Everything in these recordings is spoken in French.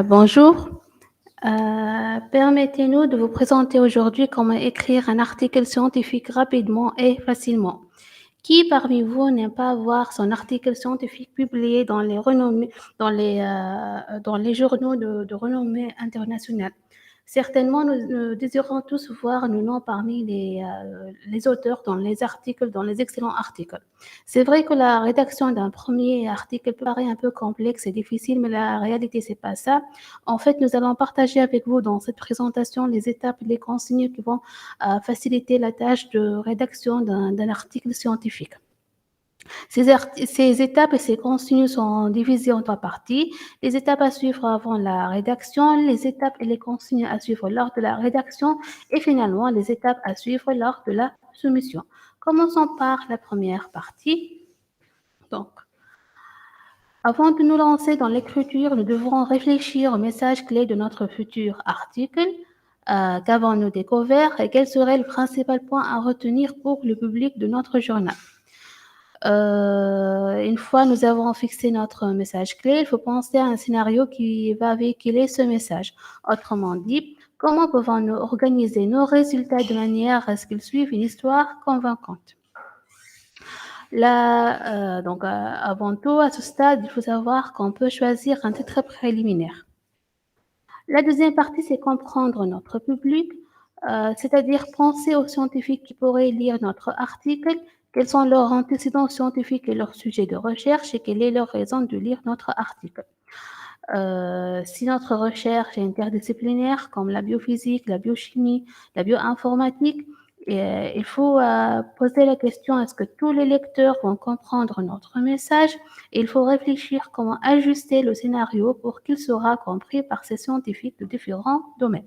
Bonjour. Permettez-nous de vous présenter aujourd'hui comment écrire un article scientifique rapidement et facilement. Qui parmi vous n'aime pas voir son article scientifique publié dans les journaux de renommée internationale? Certainement, nous désirons tous voir nos noms parmi les auteurs dans les excellents articles. C'est vrai que la rédaction d'un premier article paraît un peu complexe et difficile, mais la réalité, c'est pas ça. En fait, nous allons partager avec vous dans cette présentation les étapes, les consignes qui vont faciliter la tâche de rédaction d'un article scientifique. Ces étapes et ces consignes sont divisées en trois parties. Les étapes à suivre avant la rédaction, les étapes et les consignes à suivre lors de la rédaction et finalement les étapes à suivre lors de la soumission. Commençons par la première partie. Donc, avant de nous lancer dans l'écriture, nous devrons réfléchir au message clé de notre futur article. Qu'avons-nous découvert et quel serait le principal point à retenir pour le public de notre journal? Une fois nous avons fixé notre message clé, il faut penser à un scénario qui va véhiculer ce message. Autrement dit, comment pouvons-nous organiser nos résultats de manière à ce qu'ils suivent une histoire convaincante? Avant tout, à ce stade, il faut savoir qu'on peut choisir un titre préliminaire. La deuxième partie, c'est comprendre notre public, c'est-à-dire penser aux scientifiques qui pourraient lire notre article, quels sont leurs antécédents scientifiques et leurs sujets de recherche et quelle est leur raison de lire notre article. Si notre recherche est interdisciplinaire, comme la biophysique, la biochimie, la bioinformatique, il faut poser la question, est-ce que tous les lecteurs vont comprendre notre message? Et il faut réfléchir comment ajuster le scénario pour qu'il sera compris par ces scientifiques de différents domaines.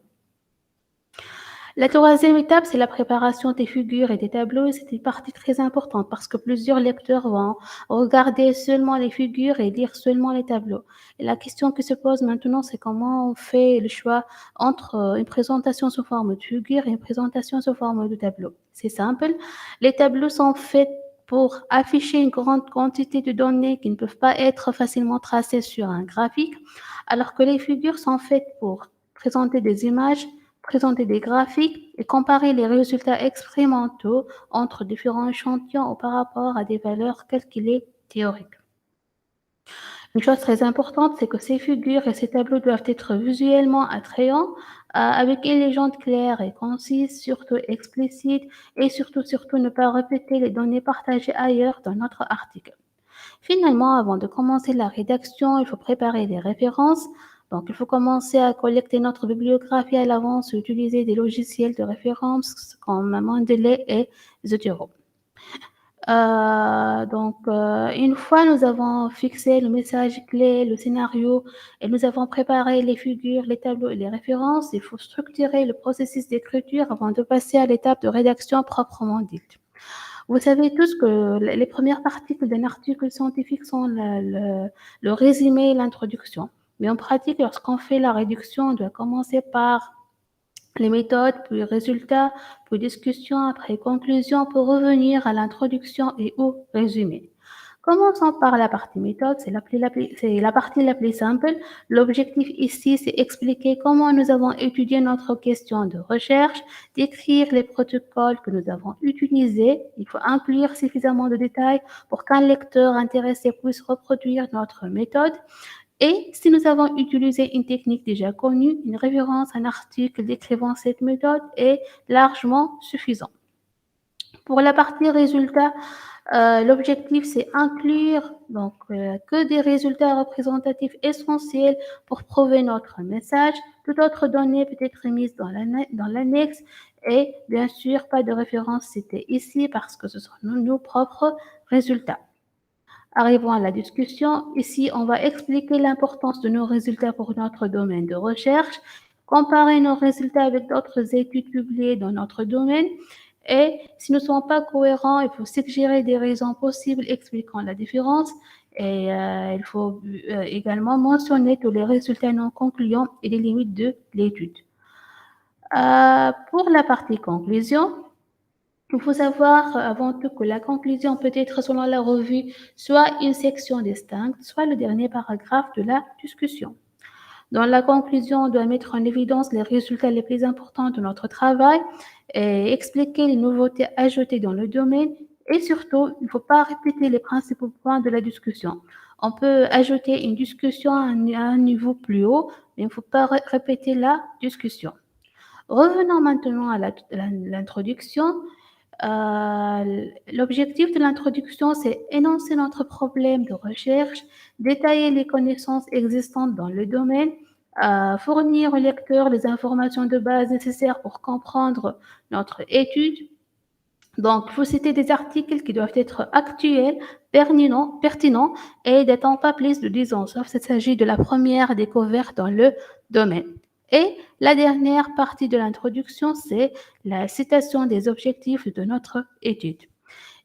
La troisième étape, c'est la préparation des figures et des tableaux. Et c'est une partie très importante parce que plusieurs lecteurs vont regarder seulement les figures et lire seulement les tableaux. Et la question qui se pose maintenant, c'est comment on fait le choix entre une présentation sous forme de figure et une présentation sous forme de tableau. C'est simple. Les tableaux sont faits pour afficher une grande quantité de données qui ne peuvent pas être facilement tracées sur un graphique, alors que les figures sont faites pour présenter des images, présenter des graphiques et comparer les résultats expérimentaux entre différents échantillons ou par rapport à des valeurs calculées théoriques. Une chose très importante, c'est que ces figures et ces tableaux doivent être visuellement attrayants, avec une légende claire et concise, surtout explicite, et surtout ne pas répéter les données partagées ailleurs dans notre article. Finalement, avant de commencer la rédaction, il faut préparer des références. Donc, il faut commencer à collecter notre bibliographie à l'avance et utiliser des logiciels de référence comme Mendeley et Zotero. Une fois nous avons fixé le message clé, le scénario, et nous avons préparé les figures, les tableaux et les références, il faut structurer le processus d'écriture avant de passer à l'étape de rédaction proprement dite. Vous savez tous que les premières parties d'un article scientifique sont le résumé et l'introduction. Mais en pratique, lorsqu'on fait la réduction, on doit commencer par les méthodes, puis résultats, puis discussion, après conclusion, pour revenir à l'introduction et au résumé. Commençons par la partie méthode, c'est la partie la plus simple. L'objectif ici, c'est expliquer comment nous avons étudié notre question de recherche, décrire les protocoles que nous avons utilisés. Il faut inclure suffisamment de détails pour qu'un lecteur intéressé puisse reproduire notre méthode. Et si nous avons utilisé une technique déjà connue, une référence, un article décrivant cette méthode est largement suffisant. Pour la partie résultats, l'objectif, c'est inclure que des résultats représentatifs essentiels pour prouver notre message. Toute autre donnée peut être mise dans l'annexe et bien sûr, pas de référence citée ici parce que ce sont nos propres résultats. Arrivons à la discussion. Ici, on va expliquer l'importance de nos résultats pour notre domaine de recherche, comparer nos résultats avec d'autres études publiées dans notre domaine. Et si nous ne sommes pas cohérents, il faut suggérer des raisons possibles expliquant la différence. Et il faut également mentionner tous les résultats non concluants et les limites de l'étude. Pour la partie conclusion, il faut savoir avant tout que la conclusion peut être, selon la revue, soit une section distincte, soit le dernier paragraphe de la discussion. Dans la conclusion, on doit mettre en évidence les résultats les plus importants de notre travail et expliquer les nouveautés ajoutées dans le domaine. Et surtout, il ne faut pas répéter les principaux points de la discussion. On peut ajouter une discussion à un niveau plus haut, mais il ne faut pas répéter la discussion. Revenons maintenant à l'introduction. L'objectif de l'introduction, c'est énoncer notre problème de recherche, détailler les connaissances existantes dans le domaine, fournir au lecteur les informations de base nécessaires pour comprendre notre étude. Donc, il faut citer des articles qui doivent être actuels, pertinents et datant pas plus de 10 ans, sauf s'il s'agit de la première découverte dans le domaine. Et la dernière partie de l'introduction, c'est la citation des objectifs de notre étude.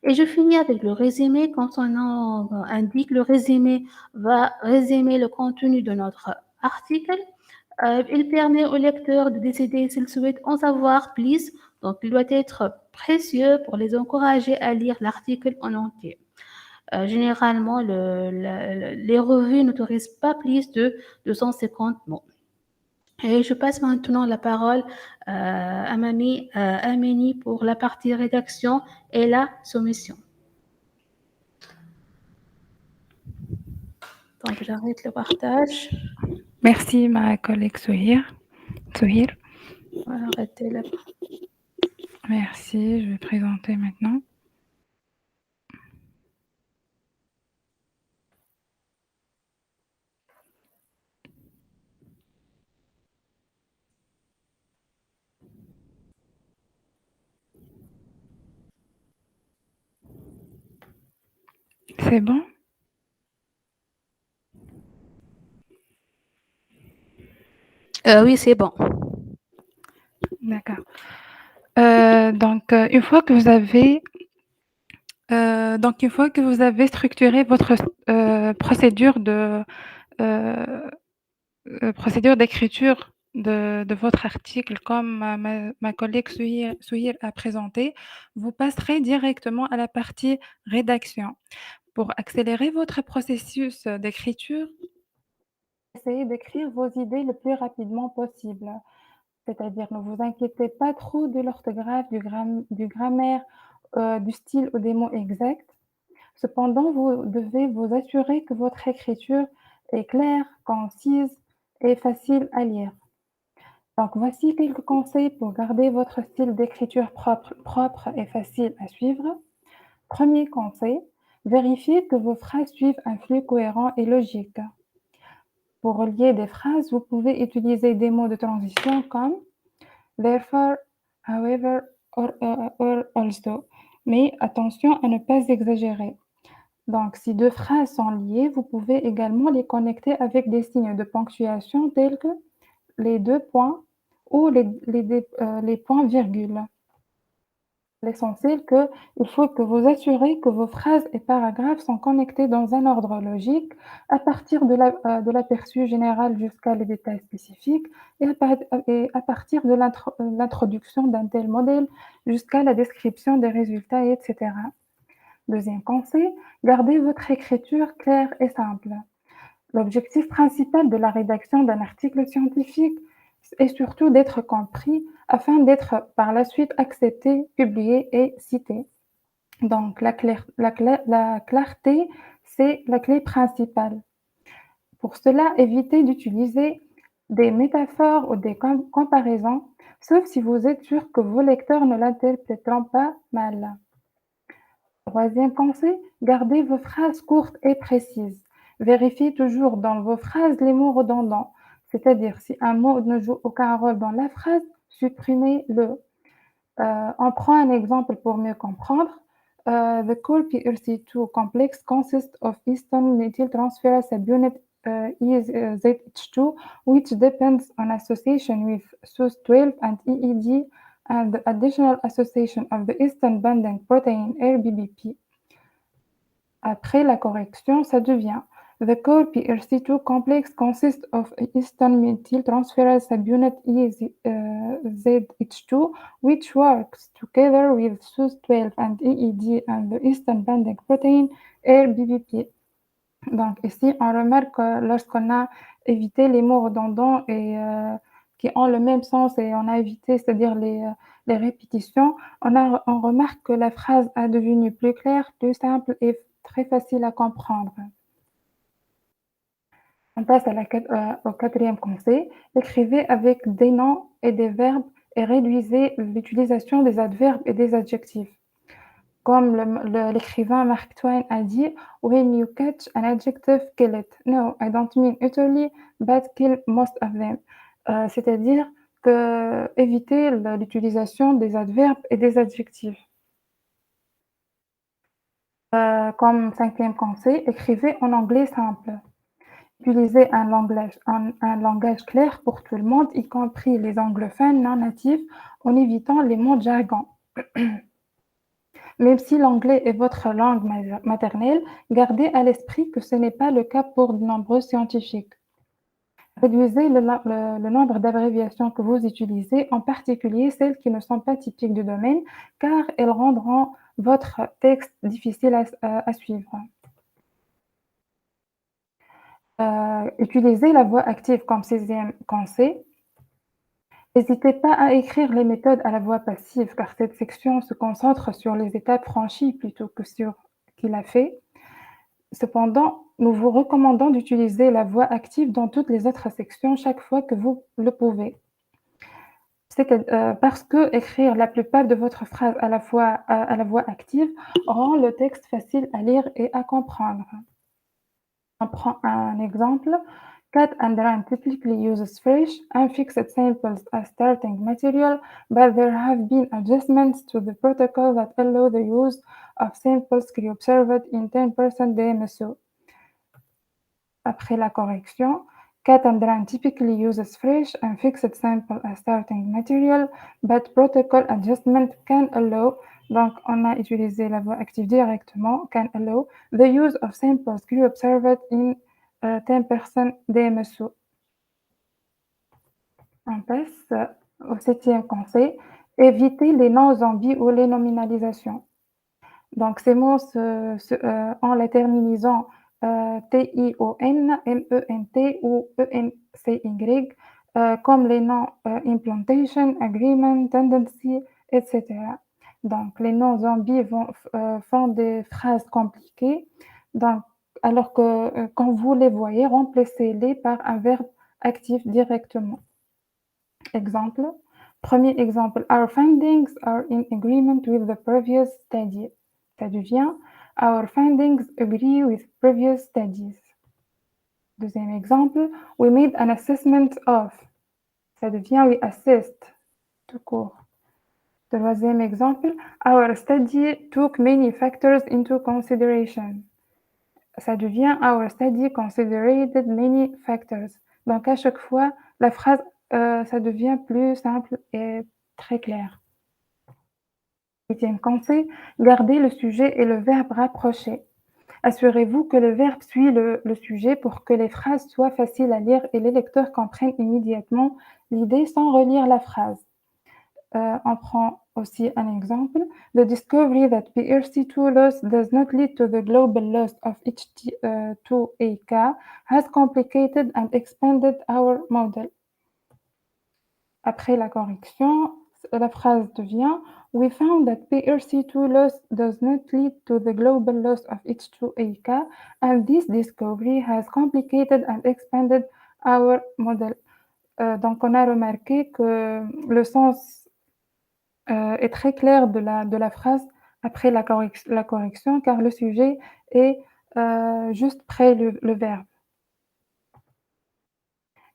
Et je finis avec le résumé. Quand son nom indique, le résumé va résumer le contenu de notre article. Il permet au lecteur de décider s'il souhaite en savoir plus. Donc, il doit être précieux pour les encourager à lire l'article en entier. Généralement, les revues n'autorisent pas plus de 250 mots. Et je passe maintenant la parole à Mamie Ameni pour la partie rédaction et la soumission. Donc, j'arrête le partage. Merci, ma collègue Souhir. Arrêtez la... Merci, je vais présenter maintenant. C'est bon? Oui, c'est bon. D'accord. Donc, une fois que vous avez structuré votre procédure d'écriture de votre article, comme ma collègue Souhir a présenté, vous passerez directement à la partie rédaction. Pour accélérer votre processus d'écriture, essayez d'écrire vos idées le plus rapidement possible. C'est-à-dire, ne vous inquiétez pas trop de l'orthographe, du grammaire, du style ou des mots exacts. Cependant, vous devez vous assurer que votre écriture est claire, concise et facile à lire. Donc, voici quelques conseils pour garder votre style d'écriture propre et facile à suivre. Premier conseil, vérifiez que vos phrases suivent un flux cohérent et logique. Pour relier des phrases, vous pouvez utiliser des mots de transition comme therefore, however, or also. Mais attention à ne pas exagérer. Donc, si deux phrases sont liées, vous pouvez également les connecter avec des signes de ponctuation tels que les deux points ou les points-virgules. L'essentiel il faut que vous assurez que vos phrases et paragraphes sont connectés dans un ordre logique à partir de l'aperçu général jusqu'à les détails spécifiques et à partir de l'introduction d'un tel modèle jusqu'à la description des résultats, etc. Deuxième conseil, gardez votre écriture claire et simple. L'objectif principal de la rédaction d'un article scientifique est surtout d'être compris afin d'être par la suite accepté, publié et cité. Donc, la clarté, c'est la clé principale. Pour cela, évitez d'utiliser des métaphores ou des comparaisons, sauf si vous êtes sûr que vos lecteurs ne l'interpréteront pas mal. Troisième conseil, gardez vos phrases courtes et précises. Vérifiez toujours dans vos phrases les mots redondants, c'est-à-dire si un mot ne joue aucun rôle dans la phrase, supprimez-le. On prend un exemple pour mieux comprendre. The core PRC2 complex consists of histone methyltransferase subunit EZH2, which depends on association with SUS12 and EED and the additional association of the histone binding protein RBBP. Après la correction, ça devient The core PRC2 complex consists of histone methyltransferase subunit EZH2, which works together with SUS12 and EED and the histone binding protein RBBP. Donc ici, on remarque que lorsqu'on a éviter les mots redondants et qui ont le même sens et on a évité, c'est-à-dire les répétitions. On remarque que la phrase est devenue plus claire, plus simple et très facile à comprendre. On passe au quatrième conseil. Écrivez avec des noms et des verbes et réduisez l'utilisation des adverbes et des adjectifs. Comme l'écrivain Mark Twain a dit, When you catch an adjective, kill it. No, I don't mean utterly, but kill most of them. C'est-à-dire que éviter l'utilisation des adverbes et des adjectifs. Comme cinquième conseil, écrivez en anglais simple. Utilisez un langage clair pour tout le monde, y compris les anglophones non natifs, en évitant les mots de jargon. Même si l'anglais est votre langue maternelle, gardez à l'esprit que ce n'est pas le cas pour de nombreux scientifiques. Réduisez le nombre d'abréviations que vous utilisez, en particulier celles qui ne sont pas typiques du domaine, car elles rendront votre texte difficile à suivre. Utilisez la voix active comme sixième conseil. N'hésitez pas à écrire les méthodes à la voix passive, car cette section se concentre sur les étapes franchies plutôt que sur qui l'a fait. Cependant, nous vous recommandons d'utiliser la voix active dans toutes les autres sections chaque fois que vous le pouvez. Parce que écrire la plupart de votre phrase à la voix active rend le texte facile à lire et à comprendre. On prend un exemple. Cat and Run typically uses fresh and fixed samples as starting material, but there have been adjustments to the protocol that allow the use of samples observed in 10% DMSO. Après la correction, Cat and Run typically uses fresh and fixed sample as starting material, but protocol adjustment can allow, donc on a utilisé la voix active directement, can allow the use of samples observed in 10% DMSO. On passe au septième conseil, éviter les noms zombies ou les nominalisations. Donc ces mots en la terminaison T-I-O-N, M-E-N-T ou E-N-C-Y, comme les noms implantation, agreement, tendency, etc. Donc les noms zombies font des phrases compliquées, donc, alors que quand vous les voyez, remplacez-les par un verbe actif directement. Exemple. Premier exemple, our findings are in agreement with the previous study. Ça devient our findings agree with previous studies. Deuxième exemple, we made an assessment of. Ça devient we assessed, tout court. Troisième exemple, our study took many factors into consideration. Ça devient our study considered many factors. Donc à chaque fois, la phrase ça devient plus simple et très clair. Huitième conseil, gardez le sujet et le verbe rapprochés. Assurez-vous que le verbe suit le sujet pour que les phrases soient faciles à lire et les lecteurs comprennent immédiatement l'idée sans relire la phrase. On prend aussi un exemple. The discovery that PRC2 loss does not lead to the global loss of H2AK has complicated and expanded our model. Après la correction, la phrase devient We found that PRC2 loss does not lead to the global loss of H2AK, and this discovery has complicated and expanded our model. Donc, on a remarqué que le sens est très clair de la phrase après la correction, car le sujet est juste après le verbe.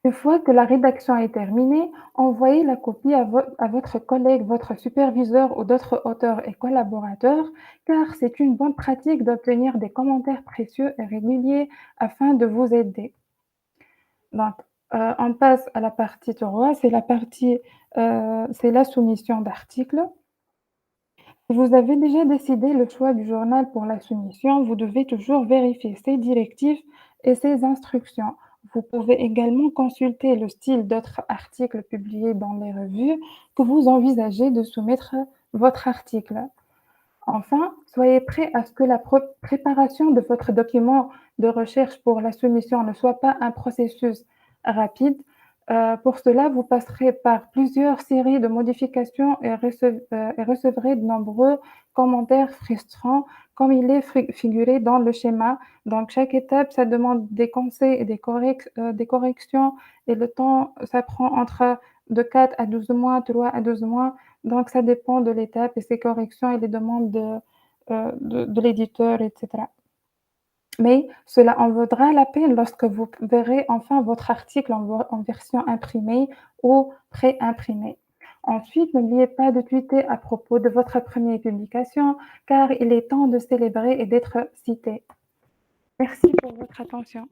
Une fois que la rédaction est terminée, envoyez la copie à votre collègue, votre superviseur ou d'autres auteurs et collaborateurs, car c'est une bonne pratique d'obtenir des commentaires précieux et réguliers afin de vous aider. Donc, on passe à la partie 3, c'est la soumission d'articles. Si vous avez déjà décidé le choix du journal pour la soumission, vous devez toujours vérifier ses directives et ses instructions. Vous pouvez également consulter le style d'autres articles publiés dans les revues que vous envisagez de soumettre votre article. Enfin, soyez prêt à ce que la préparation de votre document de recherche pour la soumission ne soit pas un processus rapide. Pour cela, vous passerez par plusieurs séries de modifications et recevrez de nombreux commentaires frustrants, comme il est figuré dans le schéma. Donc, chaque étape, ça demande des conseils et des corrections, et le temps, ça prend entre de 4 à 12 mois, 3 à 12 mois. Donc, ça dépend de l'étape et ses corrections et les demandes de l'éditeur, etc. Mais cela en vaudra la peine lorsque vous verrez enfin votre article en version imprimée ou pré-imprimée. Ensuite, n'oubliez pas de tweeter à propos de votre première publication, car il est temps de célébrer et d'être cité. Merci pour votre attention.